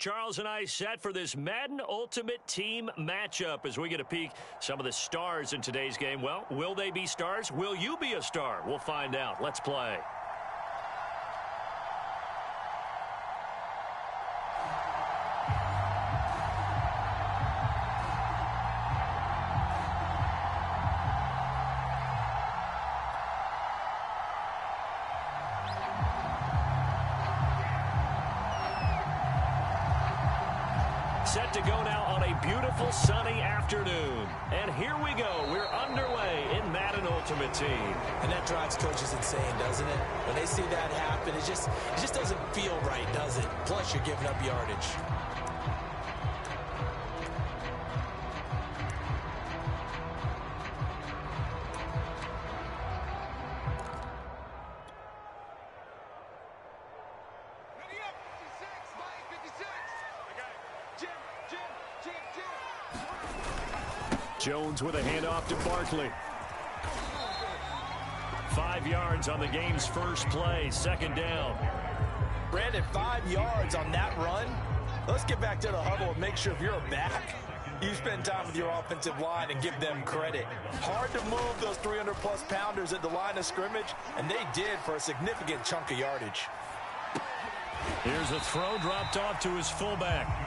Charles and I set for this Madden Ultimate Team matchup as we get a peek some of the stars in today's game. Well, will they be stars? Will you be a star? We'll find out. Let's play. Set to go now on a beautiful sunny afternoon. And here we go. We're underway in Madden Ultimate Team. And that drives coaches insane, doesn't it? When they see that happen, it just doesn't feel right, does it? Plus, you're giving up yardage. Jones with a handoff to Barkley. 5 yards on the game's first play, second down. Brandon, 5 yards on that run. Let's get back to the huddle and make sure if you're a back, you spend time with your offensive line and give them credit. Hard to move those 300-plus pounders at the line of scrimmage, and they did for a significant chunk of yardage. Here's a throw dropped off to his fullback.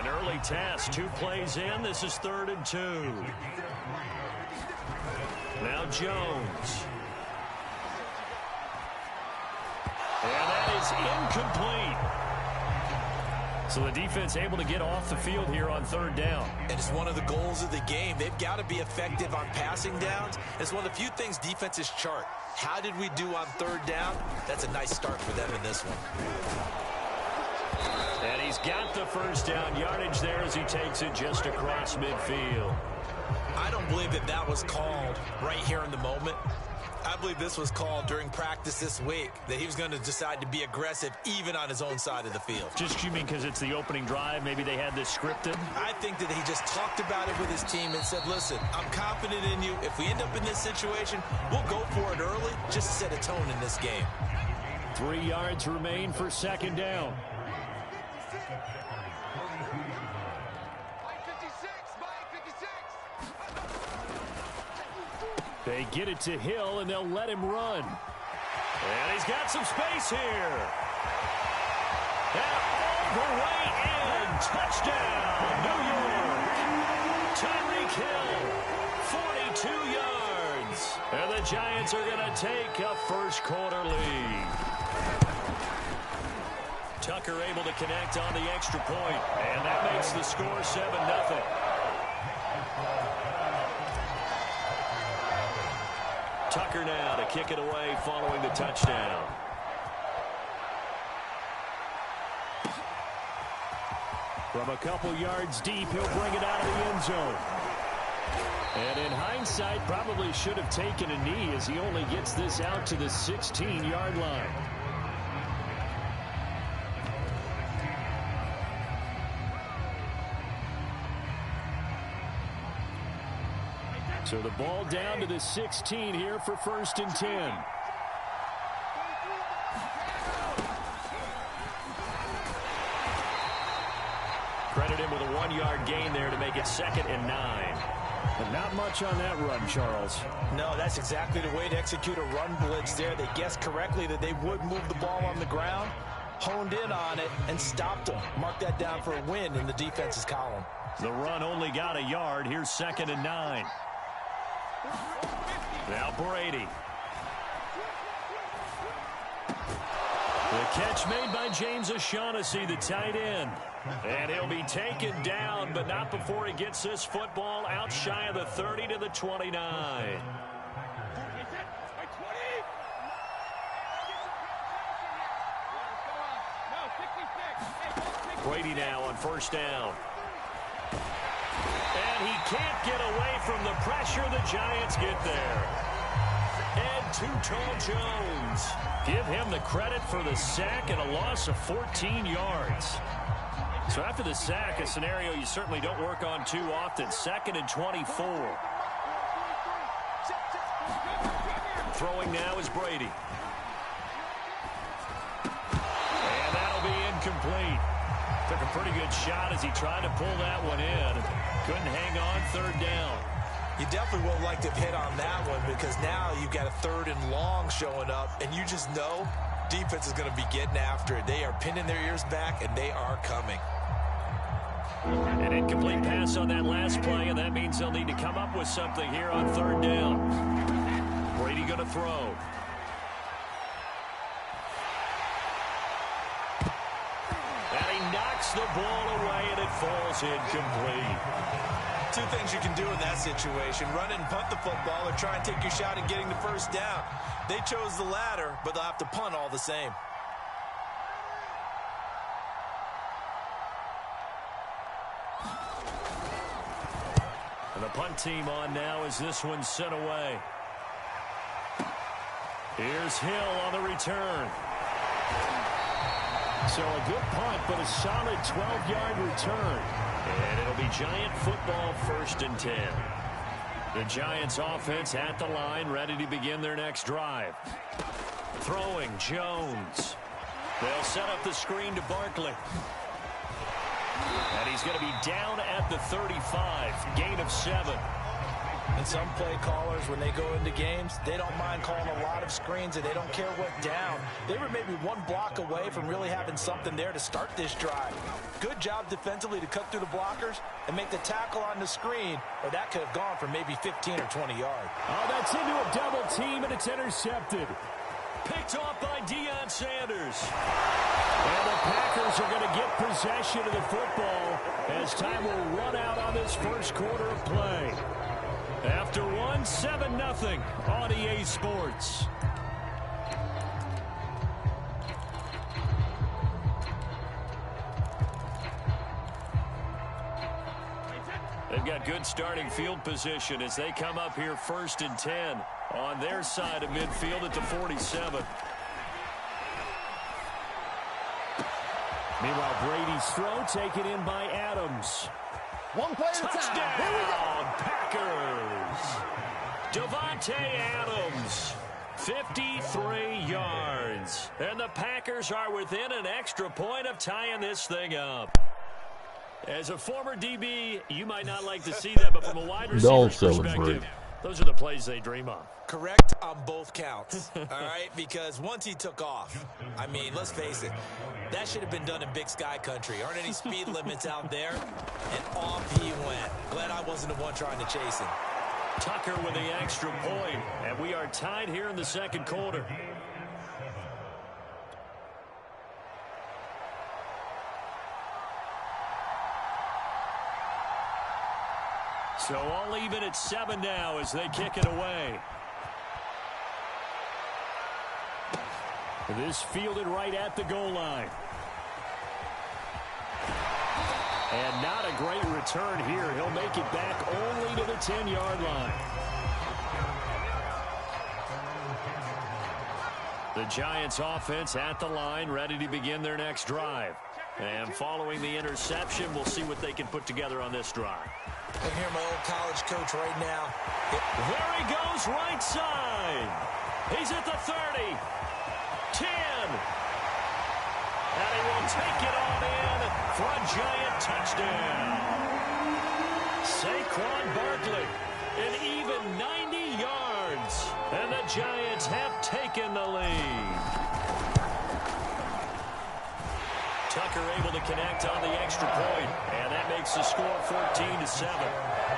An early task, 2 plays in. This is 3rd and 2. Now Jones. And that is incomplete. So the defense able to get off the field here on 3rd down. And it's one of the goals of the game. They've got to be effective on passing downs. It's one of the few things defenses chart. How did we do on 3rd down? That's a nice start for them in this one. And he's got the first down yardage there as he takes it just across midfield. I don't believe that was called right here in the moment. I believe this was called during practice this week, that he was going to decide to be aggressive even on his own side of the field. Just you mean because it's the opening drive, maybe they had this scripted? I think that he just talked about it with his team and said, listen, I'm confident in you. If we end up in this situation, we'll go for it early just to set a tone in this game. 3 yards remain for second down. They get it to Hill, and they'll let him run. And he's got some space here. And all the way in. Touchdown, New York. Tyreek Hill, 42 yards. And the Giants are going to take a first-quarter lead. Tucker able to connect on the extra point, and that makes the score 7-0. Tucker now to kick it away following the touchdown. From a couple yards deep, he'll bring it out of the end zone. And in hindsight, probably should have taken a knee as he only gets this out to the 16-yard line. So the ball down to the 16 here for 1st and 10. Credit him with a 1-yard gain there to make it 2nd and 9. But not much on that run, Charles. No, that's exactly the way to execute a run blitz there. They guessed correctly that they would move the ball on the ground, honed in on it, and stopped them. Mark that down for a win in the defense's column. The run only got a yard. Here's 2nd and 9. Now Brady. The catch made by James O'Shaughnessy, the tight end. And he'll be taken down, but not before he gets this football out shy of the 30 to the 29. Brady now on 1st down. And he can't get away from the pressure. The Giants get there. And Too-Tall Jones. Give him the credit for the sack and a loss of 14 yards. So after the sack, a scenario you certainly don't work on too often. 2nd and 24. Throwing now is Brady. And that'll be incomplete. Took a pretty good shot as he tried to pull that one in. Couldn't hang on, third down. You definitely would like to have hit on that one because now you've got a third and long showing up, and you just know defense is going to be getting after it. They are pinning their ears back, and they are coming. An incomplete pass on that last play, and that means they'll need to come up with something here on third down. Brady going to throw. And he knocks the ball away, and it falls incomplete. Two things you can do in that situation: run and punt the football, or try and take your shot at getting the first down. They chose the latter, but they'll have to punt all the same. And the punt team on now as this one's sent away. Here's Hill on the return. So a good punt, but a solid 12-yard return. And it'll be Giant football, 1st and 10. The Giants offense at the line, ready to begin their next drive. Throwing, Jones. They'll set up the screen to Barkley. And he's going to be down at the 35, gain of 7. And some play callers, when they go into games, they don't mind calling a lot of screens, and they don't care what down. They were maybe one block away from really having something there to start this drive. Good job defensively to cut through the blockers and make the tackle on the screen, or that could have gone for maybe 15 or 20 yards. Oh, that's into a double team, and it's intercepted. Picked off by Deion Sanders. And the Packers are going to get possession of the football as time will run out on this first quarter of play. After 7-0 on EA Sports. They've got good starting field position as they come up here 1st and 10 on their side of midfield at the 47. Meanwhile, Brady's throw taken in by Adams. One play at a time. Here we go. Packers. Davante Adams, 53 yards. And the Packers are within an extra point of tying this thing up. As a former DB, you might not like to see that, but from a wide receiver's perspective, those are the plays they dream of. Correct on both counts, all right? Because once he took off, I mean, let's face it, that should have been done in Big Sky country. Aren't any speed limits out there? And off he went. Glad I wasn't the one trying to chase him. Tucker with the extra point, and we are tied here in the second quarter. So all even at 7 now as they kick it away. This fielded right at the goal line. And not a great return here. He'll make it back only to the 10-yard line. The Giants offense at the line, ready to begin their next drive. And following the interception, we'll see what they can put together on this drive. I hear my old college coach right now. There he goes, right side. He's at the 30. 10. And he will take it on in for a Giant touchdown. Saquon Barkley, an even 90 yards. And the Giants have taken the lead. Tucker able to connect on the extra point, and that makes the score 14-7.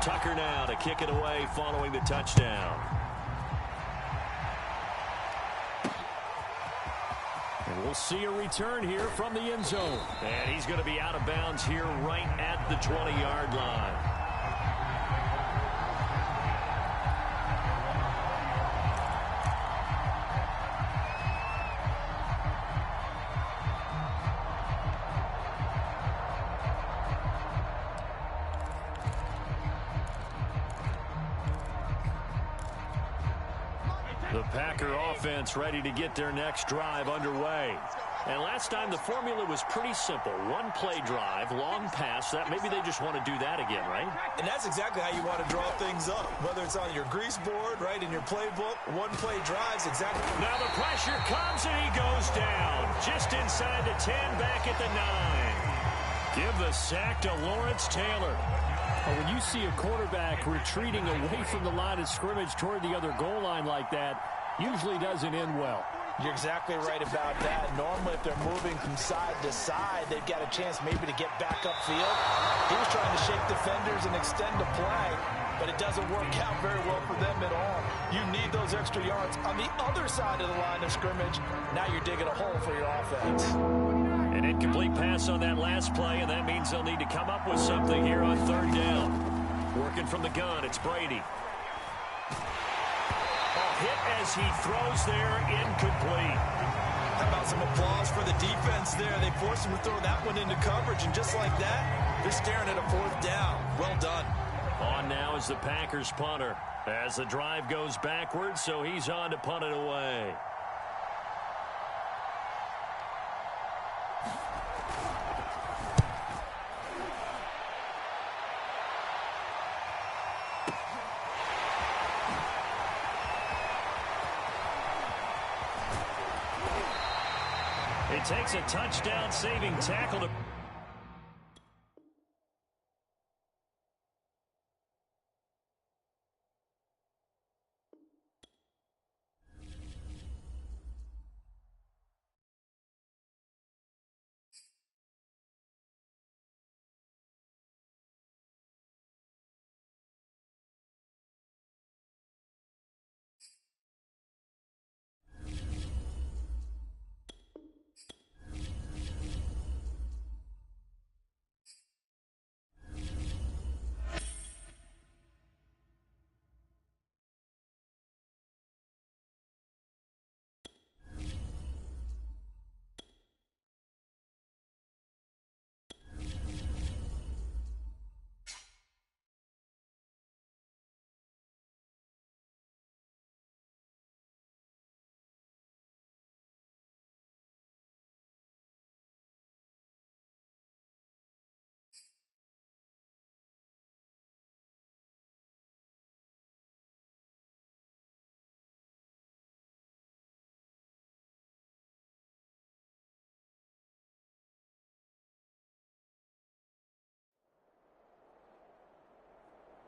Tucker now to kick it away following the touchdown. And we'll see a return here from the end zone. And he's going to be out of bounds here right at the 20-yard line. The Packer offense ready to get their next drive underway. And last time the formula was pretty simple. One play drive, long pass. That maybe they just want to do that again, right? And that's exactly how you want to draw things up. Whether it's on your grease board, right, in your playbook, one play drives exactly. Now the pressure comes and he goes down. Just inside the 10, back at the 9. Give the sack to Lawrence Taylor. When you see a quarterback retreating away from the line of scrimmage toward the other goal line like that, usually doesn't end well. You're exactly right about that. Normally, if they're moving from side to side, they've got a chance maybe to get back upfield. He was trying to shake defenders and extend the play, but it doesn't work out very well for them at all. You need those extra yards on the other side of the line of scrimmage. Now you're digging a hole for your offense. An incomplete pass on that last play, and that means they'll need to come up with something here on third down. Working from the gun, it's Brady. Hit as he throws there, incomplete. How about some applause for the defense there? They forced him to throw that one into coverage, and just like that, they're staring at a fourth down. Well done. On now is the Packers punter as the drive goes backwards, so he's on to punt it away. It takes a touchdown-saving tackle to...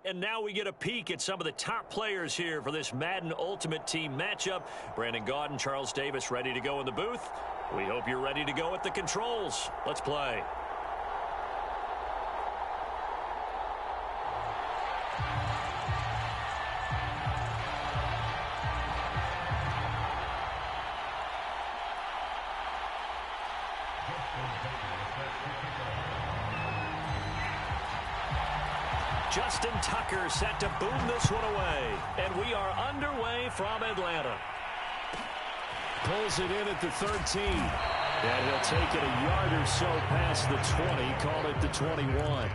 And now we get a peek at some of the top players here for this Madden Ultimate Team matchup. Brandon Gaudin, Charles Davis ready to go in the booth. We hope you're ready to go at the controls. Let's play. Justin Tucker set to boom this one away. And we are underway from Atlanta. Pulls it in at the 13. And he'll take it a yard or so past the 20. Call it the 21.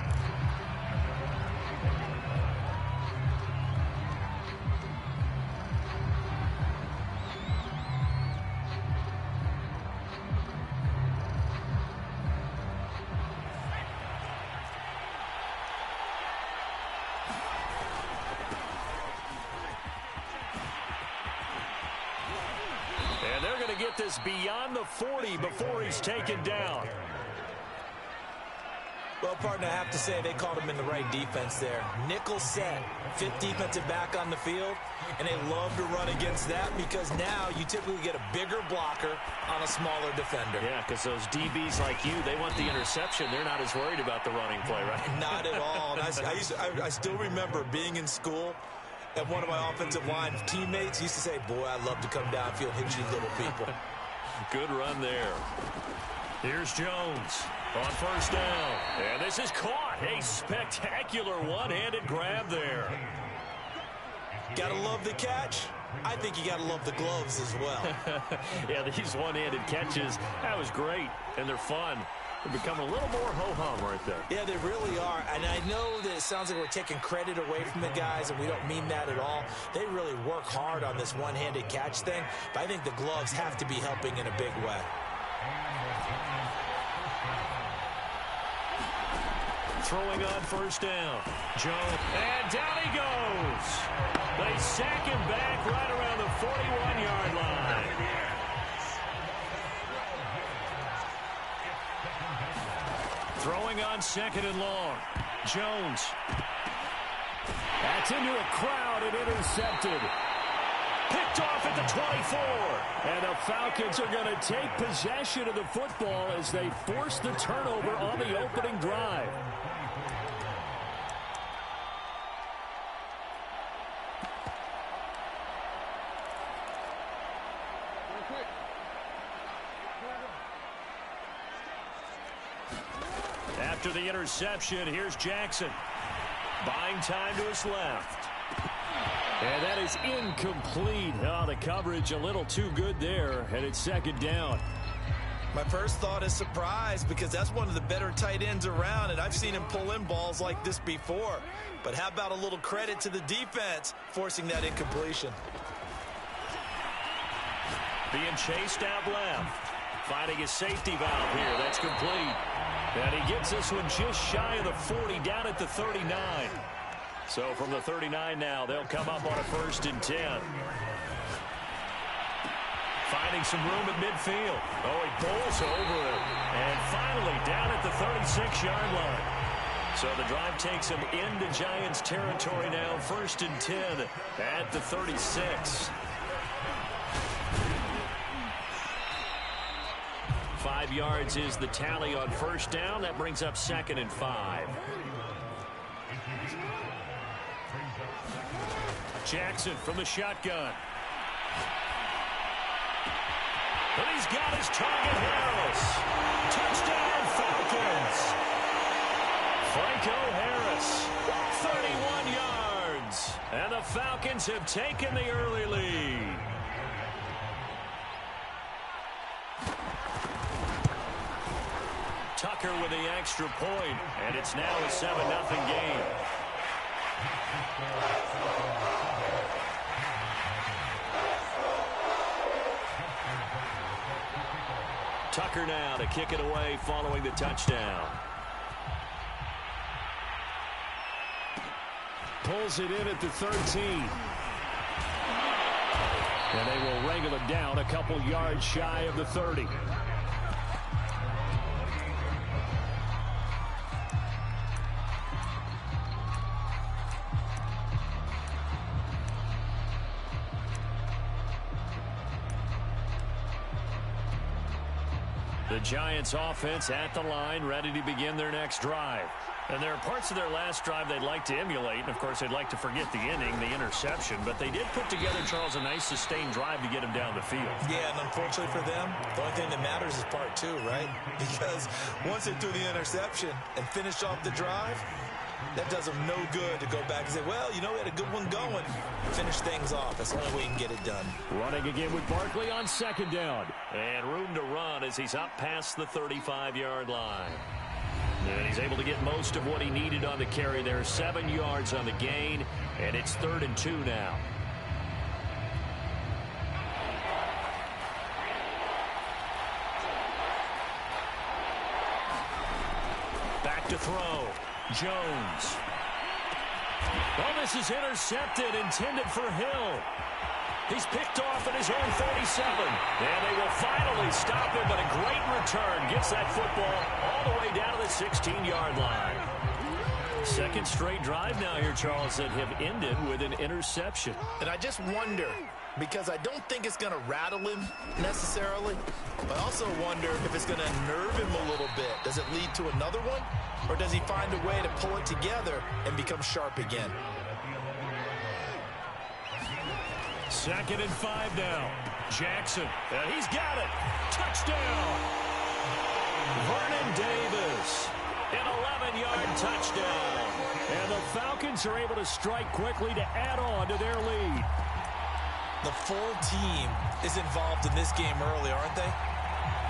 Get this beyond the 40 before he's taken down. Well, partner, I have to say they called him in the right defense there. Nickel set, fifth defensive back on the field, and they love to run against that because now you typically get a bigger blocker on a smaller defender. Yeah, because those DBs like you, they want the interception. They're not as worried about the running play, right? Not at all. And I still remember being in school, and one of my offensive line teammates used to say, boy, I love to come downfield and hit you little people. Good run there. Here's Jones on first down. And this is caught. A spectacular one-handed grab there. Got to love the catch. I think you got to love the gloves as well. Yeah, these one-handed catches, that was great, and they're fun. They've become a little more ho-hum right there. Yeah, they really are. And I know that it sounds like we're taking credit away from the guys, and we don't mean that at all. They really work hard on this one-handed catch thing, but I think the gloves have to be helping in a big way. Throwing on first down. Jones, and down he goes. They sack him back right around the 41-yard line. Throwing on second and long. Jones. That's into a crowd and intercepted. Picked off at the 24. And the Falcons are going to take possession of the football as they force the turnover on the opening drive. After the interception, here's Jackson. Buying time to his left. And that is incomplete. Oh, the coverage a little too good there, and it's second down. My first thought is surprise, because that's one of the better tight ends around, and I've seen him pull in balls like this before. But how about a little credit to the defense forcing that incompletion? Being chased out left. Finding his safety valve here. That's complete. And he gets this one just shy of the 40, down at the 39. So from the 39 now, they'll come up on a 1st and 10. Finding some room at midfield. Oh, he pulls over it. And finally down at the 36-yard line. So the drive takes him into Giants territory now. 1st and 10 at the 36. 5 yards is the tally on first down. That brings up 2nd and 5. Jackson from the shotgun. And he's got his target, Harris. Touchdown, Falcons. Franco Harris, 31 yards. And the Falcons have taken the early lead. Tucker with the extra point, and it's now a 7-0 game. Tucker now to kick it away following the touchdown. Pulls it in at the 13. And they will wrangle it down a couple yards shy of the 30. The Giants offense at the line, ready to begin their next drive. And there are parts of their last drive they'd like to emulate. And, of course, they'd like to forget the inning, the interception. But they did put together, Charles, a nice sustained drive to get him down the field. Yeah, and unfortunately for them, the only thing that matters is part 2, right? Because once they threw the interception and finished off the drive, that does them no good to go back and say, well, you know, we had a good one going. Finish things off. That's the only way you can get it done. Running again with Barkley on second down. And room to run as he's up past the 35-yard line. And he's able to get most of what he needed on the carry there. 7 yards on the gain, and it's 3rd and 2 now. Back to throw. Jones. Oh, this is intercepted, intended for Hill. He's picked off at his own 47. And they will finally stop him, but a great return. Gets that football all the way down to the 16-yard line. Second straight drive now here, Charles, that have ended with an interception. And I just wonder, because I don't think it's going to rattle him necessarily, but I also wonder if it's going to nerve him a little bit. Does it lead to another one? Or does he find a way to pull it together and become sharp again? 2nd and 5 now. Jackson, and he's got it. Touchdown. Vernon Davis, an 11-yard touchdown. And the Falcons are able to strike quickly to add on to their lead. The full team is involved in this game early, aren't they?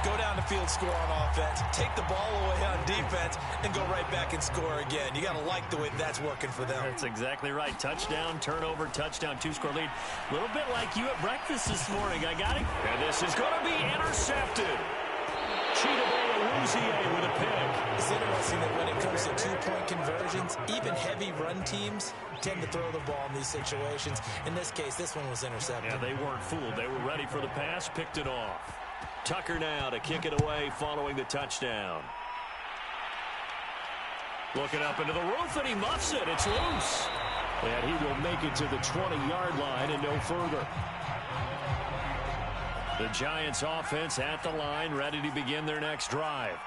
Go down the field, score on offense, take the ball away on defense, and go right back and score again. You got to like the way that's working for them. That's exactly right. Touchdown, turnover, touchdown, two-score lead. A little bit like you at breakfast this morning. I got it. And this is going to be intercepted. With a pick. It's interesting that when it comes to two-point conversions, even heavy run teams tend to throw the ball in these situations. In this case, this one was intercepted. Yeah, they weren't fooled. They were ready for the pass, picked it off. Tucker now to kick it away following the touchdown. Looking up into the roof, and he muffs it. It's loose. And he will make it to the 20-yard line and no further. The Giants offense at the line, ready to begin their next drive.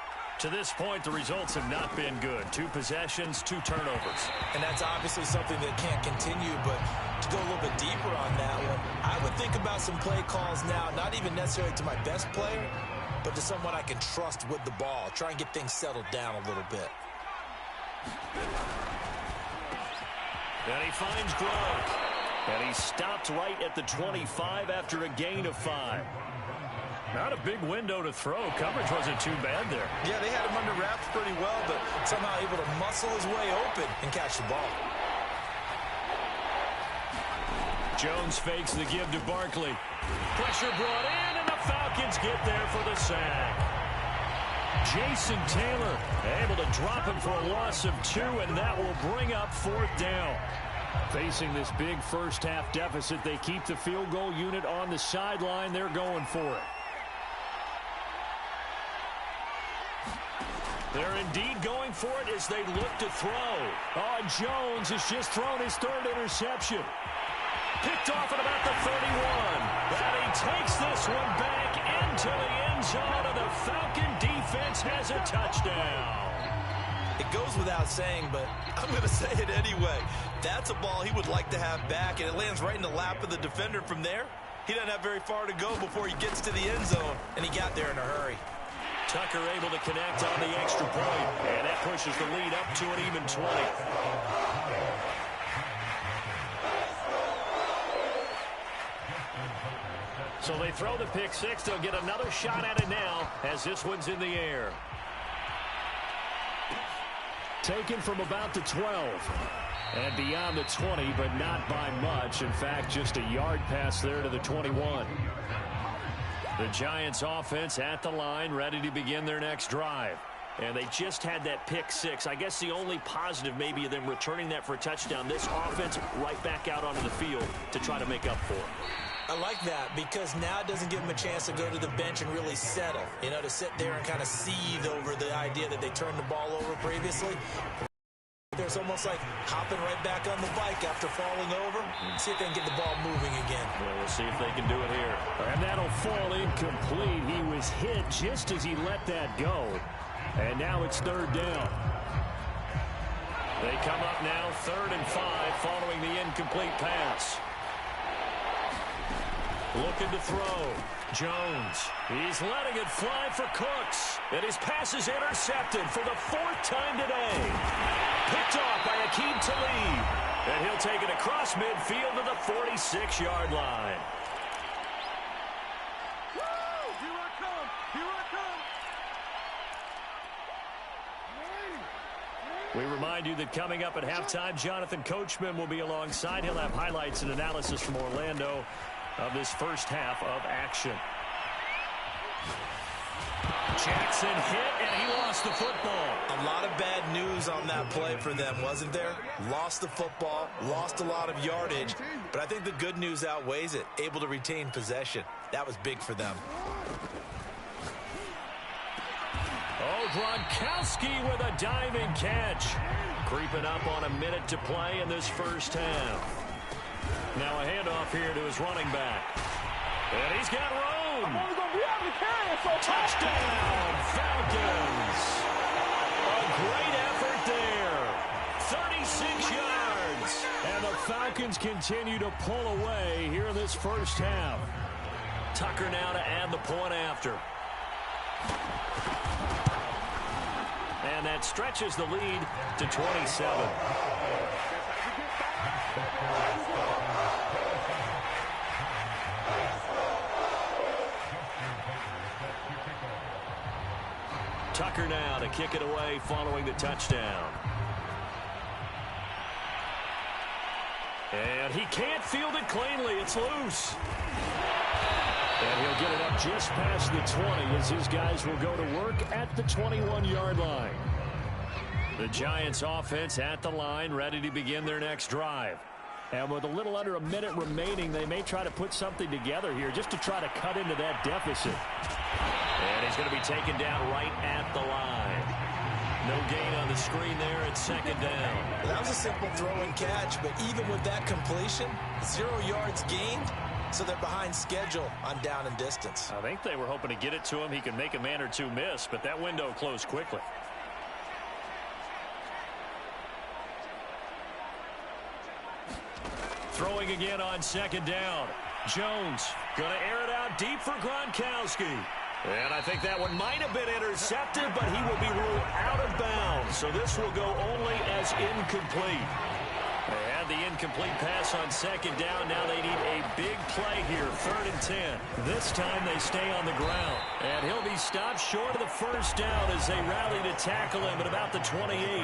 To this point, the results have not been good. 2 possessions, 2 turnovers. And that's obviously something that can't continue, but to go a little bit deeper on that one, I would think about some play calls now, not even necessarily to my best player, but to someone I can trust with the ball. Try and get things settled down a little bit. And he finds Gronk. And he stopped right at the 25 after a gain of 5. Not a big window to throw. Coverage wasn't too bad there. Yeah, they had him under wraps pretty well, but somehow able to muscle his way open and catch the ball. Jones fakes the give to Barkley. Pressure brought in, and the Falcons get there for the sack. Jason Taylor able to drop him for a loss of 2, and that will bring up 4th down. Facing this big first-half deficit, they keep the field goal unit on the sideline. They're going for it. They're indeed going for it as they look to throw. Oh, Jones has just thrown his 3rd interception. Picked off at about the 31. And he takes this one back into the end zone, and the Falcon defense has a touchdown. It goes without saying, but I'm going to say it anyway. That's a ball he would like to have back, and it lands right in the lap of the defender from there. He doesn't have very far to go before he gets to the end zone, and he got there in a hurry. Tucker able to connect on the extra point, and that pushes the lead up to an even 20. So they throw the pick 6. They'll get another shot at it now as this one's in the air. Taken from about the 12 and beyond the 20, but not by much. In fact, just a yard pass there to the 21. The Giants offense at the line, ready to begin their next drive. And they just had that pick 6. I guess the only positive maybe of them returning that for a touchdown. This offense right back out onto the field to try to make up for it. I like that because now it doesn't give them a chance to go to the bench and really settle. You know, to sit there and kind of seethe over the idea that they turned the ball over previously. There's almost like hopping right back on the bike after falling over. See if they can get the ball moving again. Well, we'll see if they can do it here. And that'll fall incomplete. He was hit just as he let that go. And now it's 3rd down. They come up now 3rd and 5 following the incomplete pass. Looking to throw. Jones. He's letting it fly for Cooks. And his pass is intercepted for the 4th time today. Picked off by Akeem Talib. And he'll take it across midfield to the 46-yard line. Here I come. Here I come. We remind you that coming up at halftime, Jonathan Coachman will be alongside. He'll have highlights and analysis from Orlando of this first half of action. Jackson hit, and he lost the football. A lot of bad news on that play for them, wasn't there? Lost the football, lost a lot of yardage, but I think the good news outweighs it. Able to retain possession. That was big for them. Oh, Gronkowski with a diving catch. Creeping up on a minute to play in this first half. Now a handoff here to his running back. And he's got room. I'm only going to be able to carry it, so touchdown, Falcons. A great effort there. 36 yards. And the Falcons continue to pull away here in this first half. Tucker now to add the point after. And that stretches the lead to 27. Tucker now to kick it away following the touchdown. And he can't field it cleanly. It's loose. And he'll get it up just past the 20 as his guys will go to work at the 21-yard line. The Giants offense at the line, ready to begin their next drive. And with a little under a minute remaining, they may try to put something together here just to try to cut into that deficit. And he's going to be taken down right at the line. No gain on the screen there at second down. That was a simple throw and catch, but even with that completion, 0 yards gained, so they're behind schedule on down and distance. I think they were hoping to get it to him. He could make a man or two miss, but that window closed quickly. Throwing again on second down. Jones going to air it out deep for Gronkowski. And I think that one might have been intercepted, but he will be ruled out of bounds. So this will go only as incomplete. They had the incomplete pass on second down. Now they need a big play here, 3rd and 10. This time they stay on the ground. And he'll be stopped short of the first down as they rally to tackle him at about the 28.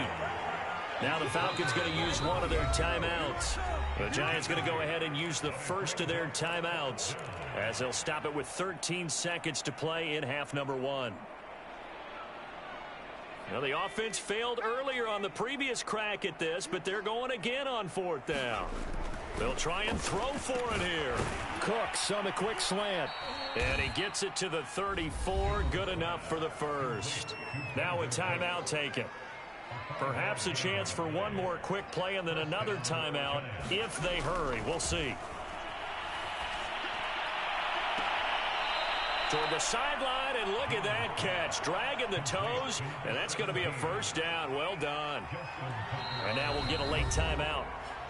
Now the Falcons going to use one of their timeouts. The Giants going to go ahead and use the first of their timeouts as they'll stop it with 13 seconds to play in half number 1. Now the offense failed earlier on the previous crack at this, but they're going again on 4th down. They'll try and throw for it here. Cooks on the quick slant. And he gets it to the 34. Good enough for the first. Now a timeout taken. Perhaps a chance for one more quick play and then another timeout if they hurry. We'll see. Toward the sideline, and look at that catch. Dragging the toes, and that's going to be a first down. Well done. And now we'll get a late timeout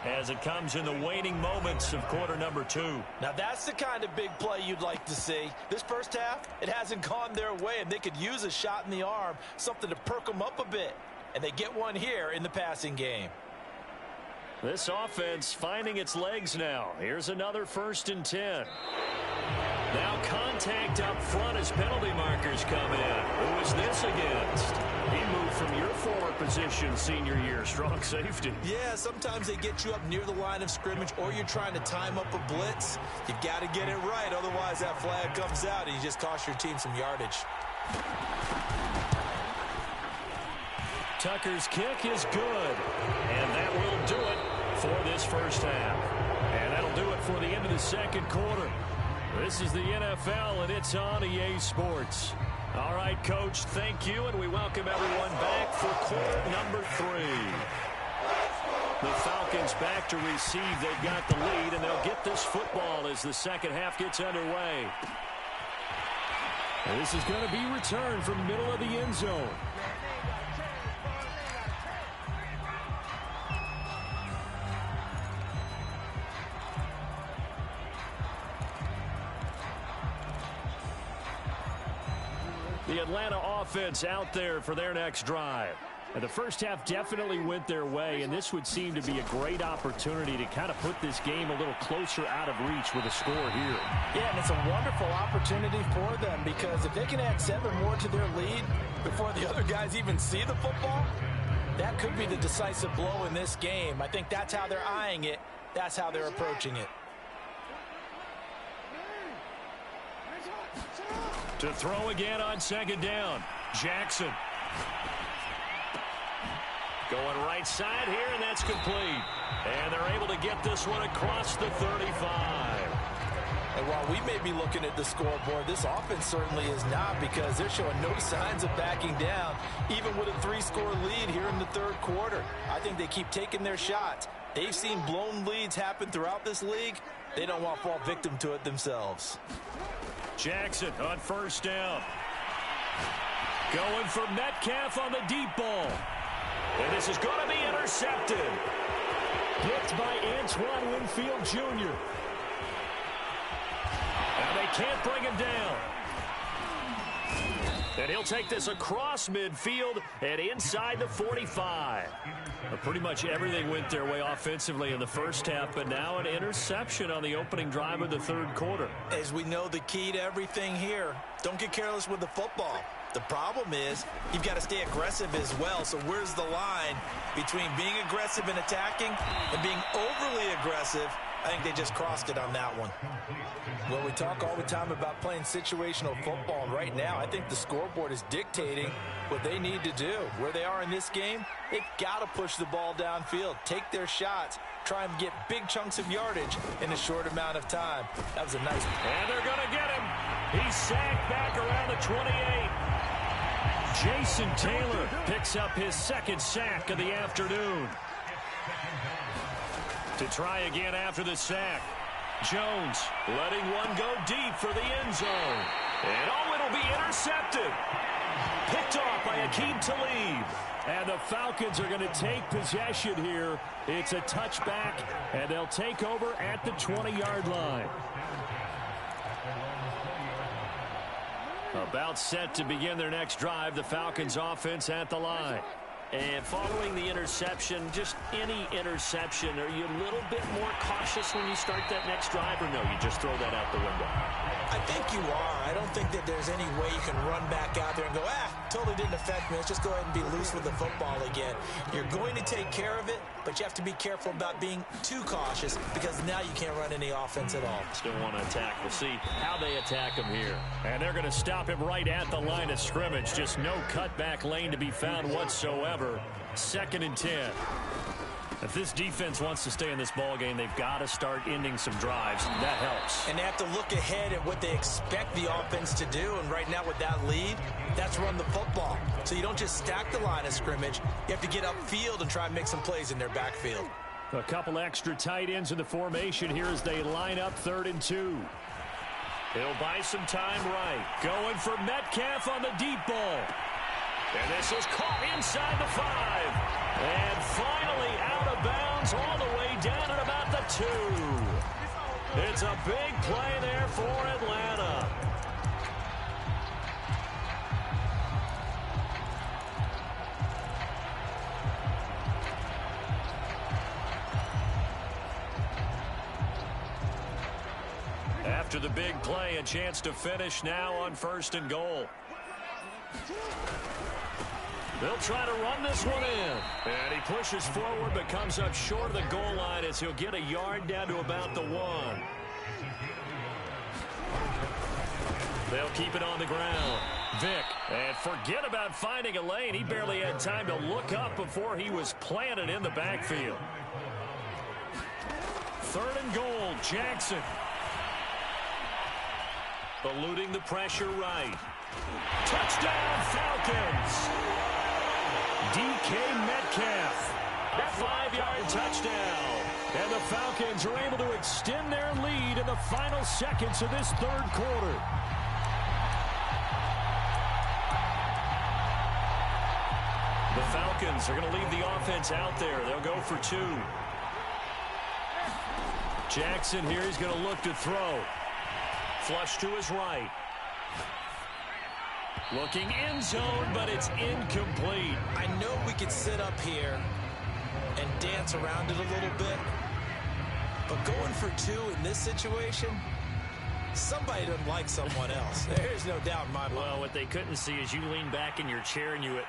as it comes in the waning moments of quarter number 2. Now that's the kind of big play you'd like to see. This first half, it hasn't gone their way, and they could use a shot in the arm, something to perk them up a bit. And they get one here in the passing game. This offense finding its legs now. Here's another 1st and 10. Now contact up front as penalty markers come in. Who is this against? He moved from your former position senior year, strong safety. Yeah, sometimes they get you up near the line of scrimmage or you're trying to time up a blitz. You've got to get it right, otherwise that flag comes out and you just cost your team some yardage. Tucker's kick is good, and that will do it for this first half. And that'll do it for the end of the second quarter. This is the NFL, and it's on EA Sports. All right, Coach, thank you, and we welcome everyone back for quarter number 3. The Falcons back to receive. They've got the lead, and they'll get this football as the second half gets underway. And this is going to be returned from the middle of the end zone. The Atlanta offense out there for their next drive. And the first half definitely went their way, and this would seem to be a great opportunity to kind of put this game a little closer out of reach with a score here. Yeah, and it's a wonderful opportunity for them because if they can add 7 more to their lead before the other guys even see the football, that could be the decisive blow in this game. I think that's how they're eyeing it. That's how they're approaching it. To throw again on second down. Jackson. Going right side here, and that's complete. And they're able to get this one across the 35. And while we may be looking at the scoreboard, this offense certainly is not because they're showing no signs of backing down, even with a 3-score lead here in the third quarter. I think they keep taking their shots. They've seen blown leads happen throughout this league. They don't want to fall victim to it themselves. Jackson on first down. Going for Metcalf on the deep ball. And this is going to be intercepted. Picked by Antoine Winfield Jr. And they can't bring him down. And he'll take this across midfield and inside the 45. Pretty much everything went their way offensively in the first half, but now an interception on the opening drive of the third quarter. As we know, the key to everything here, don't get careless with the football. The problem is you've got to stay aggressive as well. So where's the line between being aggressive and attacking and being overly aggressive? I think they just crossed it on that one. Well, we talk all the time about playing situational football, and right now I think the scoreboard is dictating what they need to do. Where they are in this game, they've got to push the ball downfield, take their shots, try and get big chunks of yardage in a short amount of time. That was a nice. And they're going to get him. He's sacked back around the 28. Jason Taylor picks up his second sack of the afternoon. To try again after the sack. Jones letting one go deep for the end zone. And it'll be intercepted. Picked off by Akeem Talib. And the Falcons are going to take possession here. It's a touchback, and they'll take over at the 20-yard line. About set to begin their next drive, the Falcons offense at the line. And following the interception, just any interception, are you a little bit more cautious when you start that next drive, or no, you just throw that out the window? I think you are. I don't think that there's any way you can run back out there and go, totally didn't affect me. Let's just go ahead and be loose with the football again. You're going to take care of it, but you have to be careful about being too cautious because now you can't run any offense at all. Still want to attack. We'll see how they attack him here. And they're going to stop him right at the line of scrimmage. Just no cutback lane to be found whatsoever. 2nd and 10. If this defense wants to stay in this ball game, they've got to start ending some drives. That helps. And they have to look ahead at what they expect the offense to do. And right now with that lead, that's run the football. So you don't just stack the line of scrimmage. You have to get upfield and try and make some plays in their backfield. A couple extra tight ends in the formation here as they line up 3rd and 2. He'll buy some time right. Going for Metcalf on the deep ball. And this is caught inside the 5. And finally out of bounds all the way down at about the 2. It's a big play there for Atlanta. After the big play, a chance to finish now on 1st and goal. They'll try to run this one in. And he pushes forward but comes up short of the goal line as he'll get a yard down to about the 1. They'll keep it on the ground. Vick, and forget about finding a lane. He barely had time to look up before he was planted in the backfield. 3rd and goal, Jackson. Eluding the pressure right. Touchdown, Falcons. DK Metcalf. A 5-yard touchdown. And the Falcons are able to extend their lead in the final seconds of this 3rd quarter. The Falcons are going to leave the offense out there. They'll go for 2. Jackson here is going to look to throw. Flush to his right. Looking end zone, but it's incomplete. I know we could sit up here and dance around it a little bit, but going for 2 in this situation, somebody doesn't like someone else. There's no doubt in my mind. Well, what they couldn't see is you lean back in your chair and you went,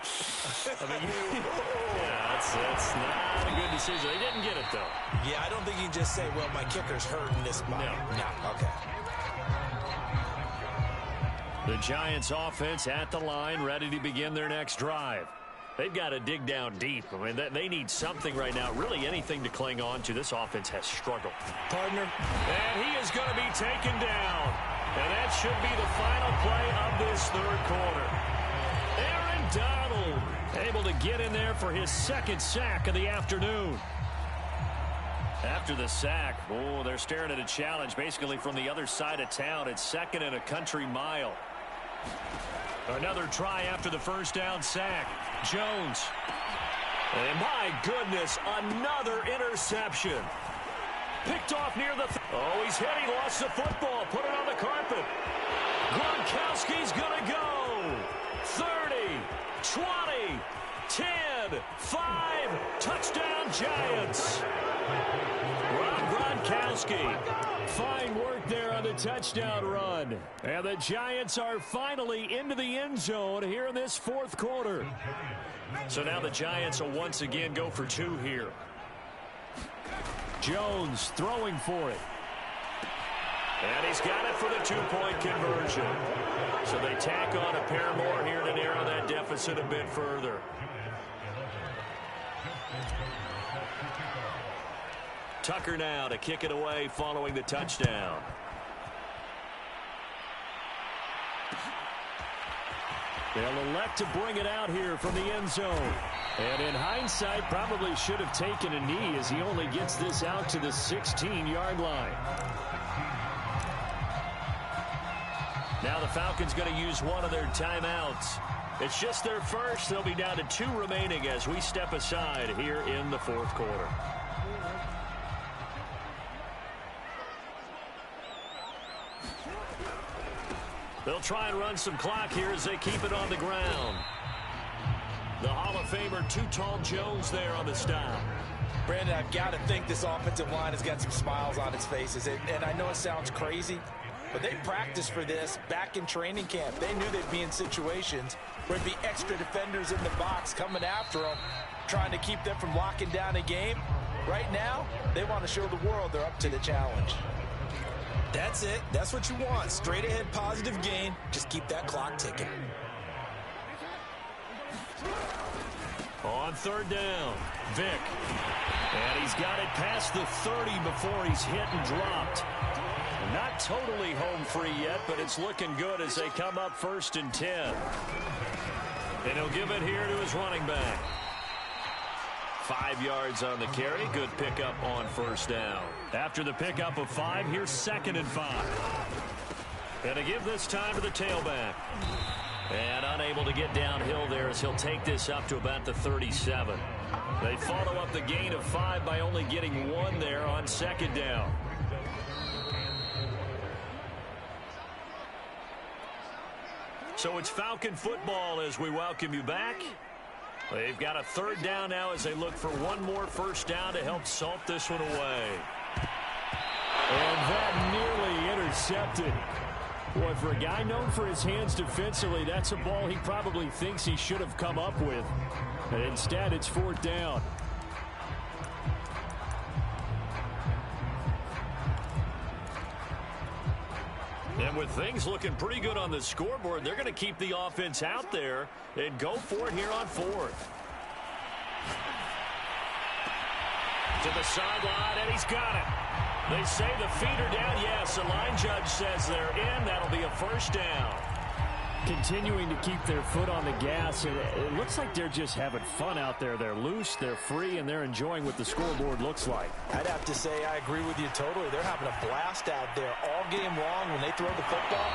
yeah, that's not a good decision. They didn't get it, though. Yeah, I don't think you can just say, well, my kicker's hurting this spot. No, okay. The Giants offense at the line, ready to begin their next drive. They've got to dig down deep. I mean, they need something right now, really anything to cling on to. This offense has struggled. Partner. And he is going to be taken down. And that should be the final play of this 3rd quarter. Aaron Donald able to get in there for his 2nd sack of the afternoon. After the sack, they're staring at a challenge basically from the other side of town. It's 2nd and a country mile. Another try after the 1st down sack. Jones. And my goodness, another interception. Picked off near the... he's hit. He lost the football. Put it on the carpet. Gronkowski's going to go. 30, 20, 10, 5, touchdown Giants. Rob Gronkowski. Fine work there on the touchdown run. And the Giants are finally into the end zone here in this fourth quarter. So now the Giants will once again go for 2 here. Jones throwing for it. And he's got it for the 2-point conversion. So they tack on a pair more here to narrow that deficit a bit further. Tucker now to kick it away following the touchdown. They'll elect to bring it out here from the end zone. And in hindsight, probably should have taken a knee as he only gets this out to the 16-yard line. Now the Falcons going to use one of their timeouts. It's just their first. They'll be down to 2 remaining as we step aside here in the fourth quarter. They'll try and run some clock here as they keep it on the ground. The Hall of Famer, Too Tall Jones there on the stop. Brandon, I've got to think this offensive line has got some smiles on its faces. And I know it sounds crazy, but they practiced for this back in training camp. They knew they'd be in situations where there'd be extra defenders in the box coming after them, trying to keep them from locking down a game. Right now, they want to show the world they're up to the challenge. That's it. That's what you want. Straight ahead, positive gain. Just keep that clock ticking. On third down, Vick. And he's got it past the 30 before he's hit and dropped. Not totally home free yet, but it's looking good as they come up 1st and 10. And he'll give it here to his running back. 5 yards on the carry. Good pickup on first down. After the pickup of 5, here's 2nd and 5. And to give this time to the tailback. And unable to get downhill there as he'll take this up to about the 37. They follow up the gain of 5 by only getting 1 there on 2nd down. So it's Falcon football as we welcome you back. They've got a 3rd down now as they look for 1 more first down to help salt this one away. And that nearly intercepted. Boy, for a guy known for his hands defensively, that's a ball he probably thinks he should have come up with. And instead, it's 4th down. And with things looking pretty good on the scoreboard, they're going to keep the offense out there and go for it here on 4th. To the sideline, and he's got it. They say the feet are down. Yes, the line judge says they're in. That'll be a first down. Continuing to keep their foot on the gas. It looks like they're just having fun out there. They're loose, they're free, and they're enjoying what the scoreboard looks like. I'd have to say I agree with you totally. They're having a blast out there all game long. When they throw the football,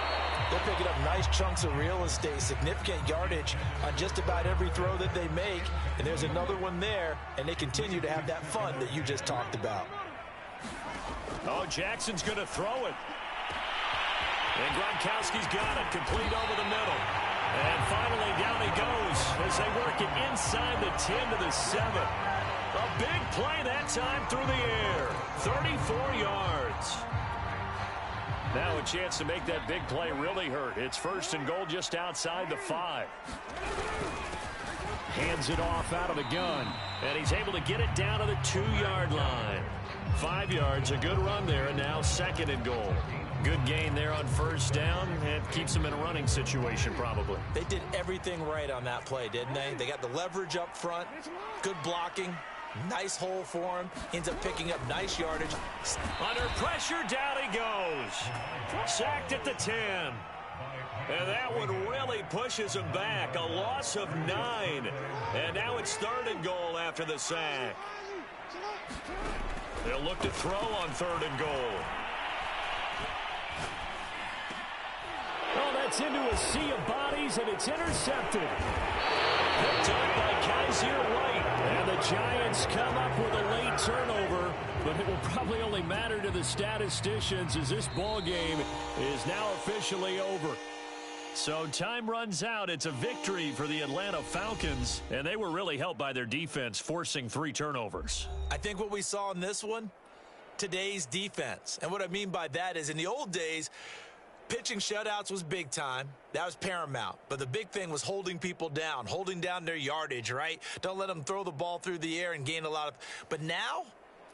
they're picking up nice chunks of real estate, significant yardage on just about every throw that they make. And there's another one there, and they continue to have that fun that you just talked about. Oh, Jackson's going to throw it. And Gronkowski's got it, complete over the middle. And finally, down he goes as they work it inside the 10 to the 7. A big play that time through the air. 34 yards. Now a chance to make that big play really hurt. It's 1st and goal just outside the 5. Hands it off out of the gun. And he's able to get it down to the 2-yard line. 5 yards, a good run there, and now 2nd and goal. Good gain there on first down, and keeps them in a running situation probably. They did everything right on that play, didn't they? They got the leverage up front, good blocking, nice hole for him, ends up picking up nice yardage. Under pressure, down he goes. Sacked at the 10. And that one really pushes him back. A loss of 9. And now it's 3rd and goal after the sack. They'll look to throw on 3rd and goal. Oh, that's into a sea of bodies, and it's intercepted. Picked up by Kaiser White. And the Giants come up with a late turnover, but it will probably only matter to the statisticians as this ball game is now officially over. So time runs out. It's a victory for the Atlanta Falcons, and they were really helped by their defense, forcing 3 turnovers. I think what we saw in this one, today's defense. And what I mean by that is in the old days, pitching shutouts was big time. That was paramount. But the big thing was holding people down, holding down their yardage, right? Don't let them throw the ball through the air and gain a lot of. But now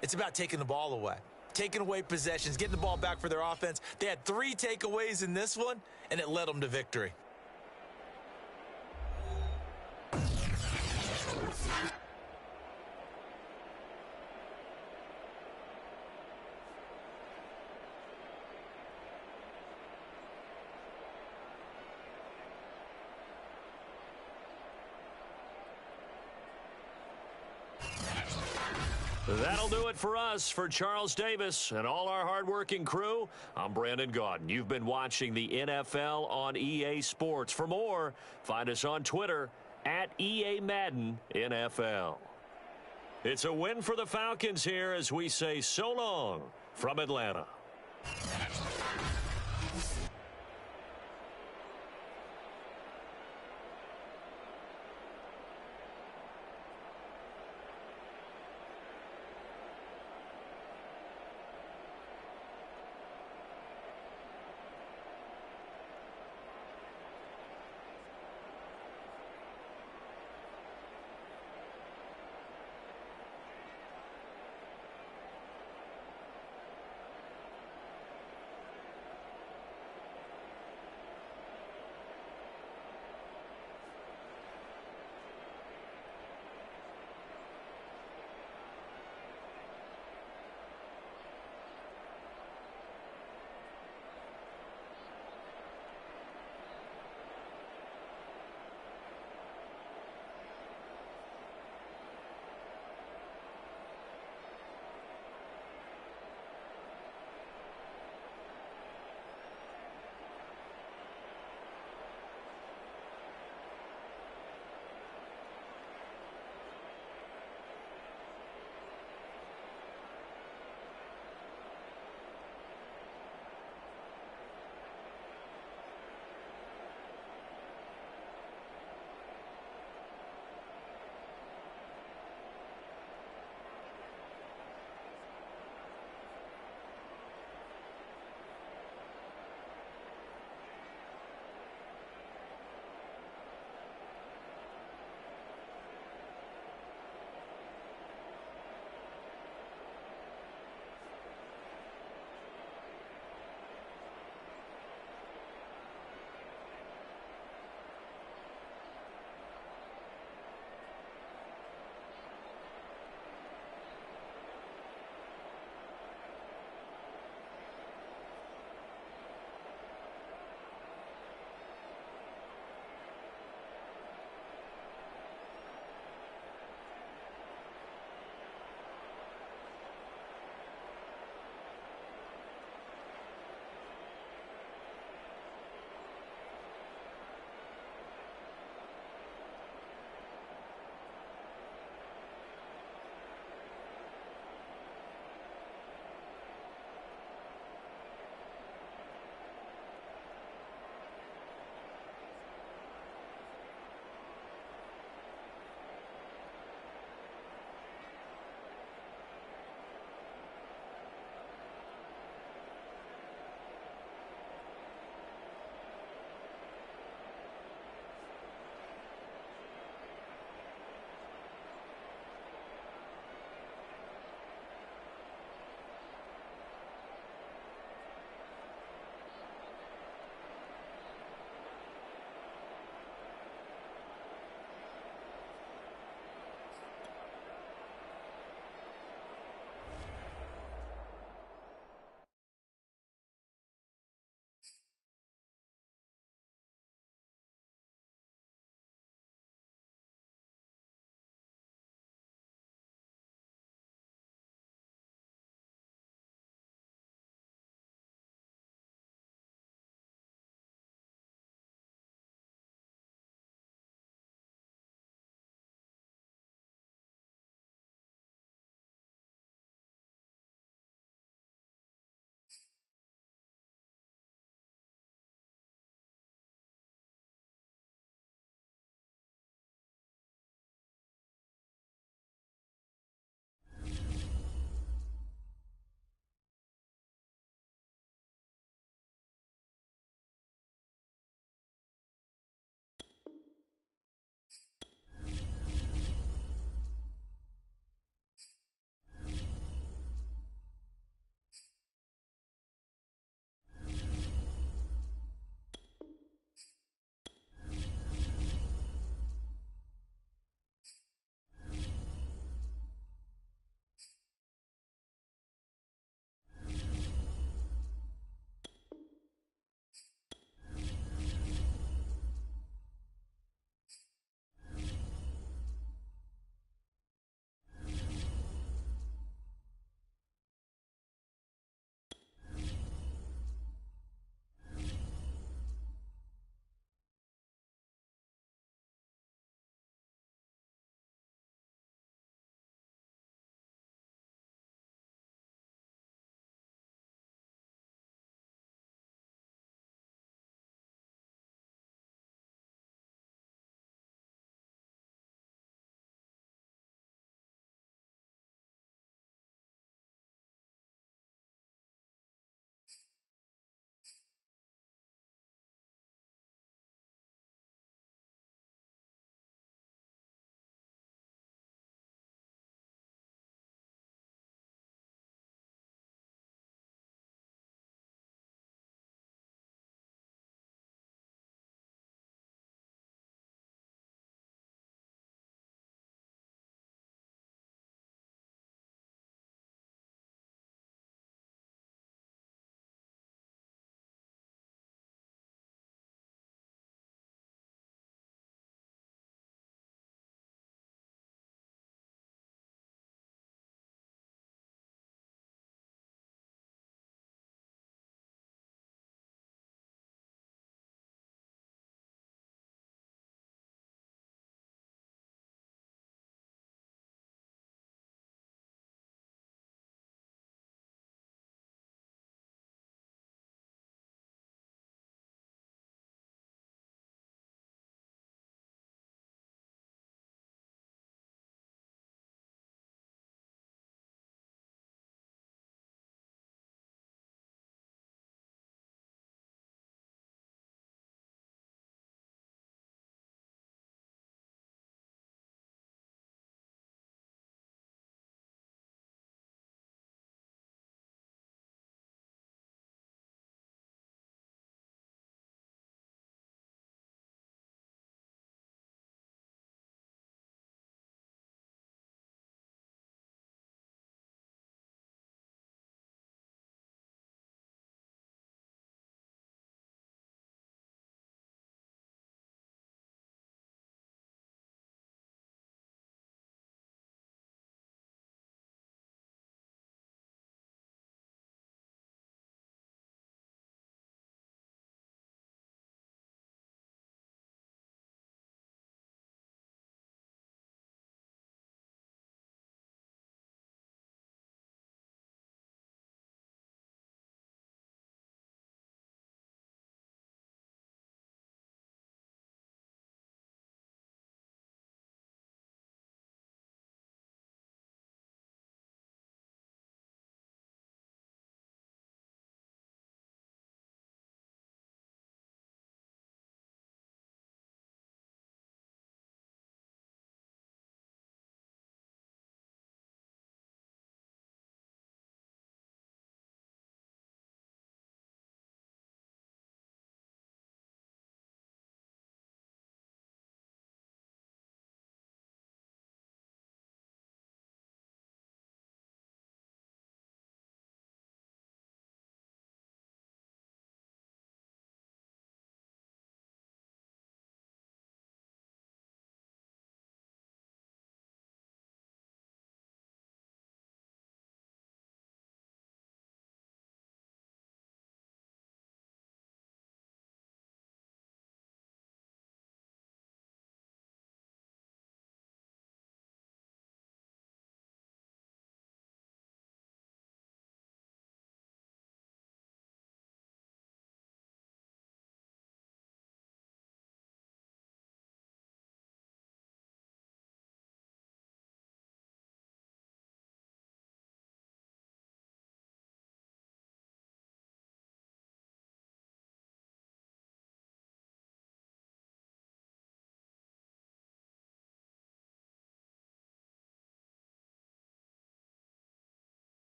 it's about taking the ball away, taking away possessions, getting the ball back for their offense. They had 3 takeaways in this one, and it led them to victory. That'll do it for us. For Charles Davis and all our hardworking crew, I'm Brandon Gaudin. You've been watching the NFL on EA Sports. For more, find us on Twitter at EA Madden NFL. It's a win for the Falcons here as we say so long from Atlanta.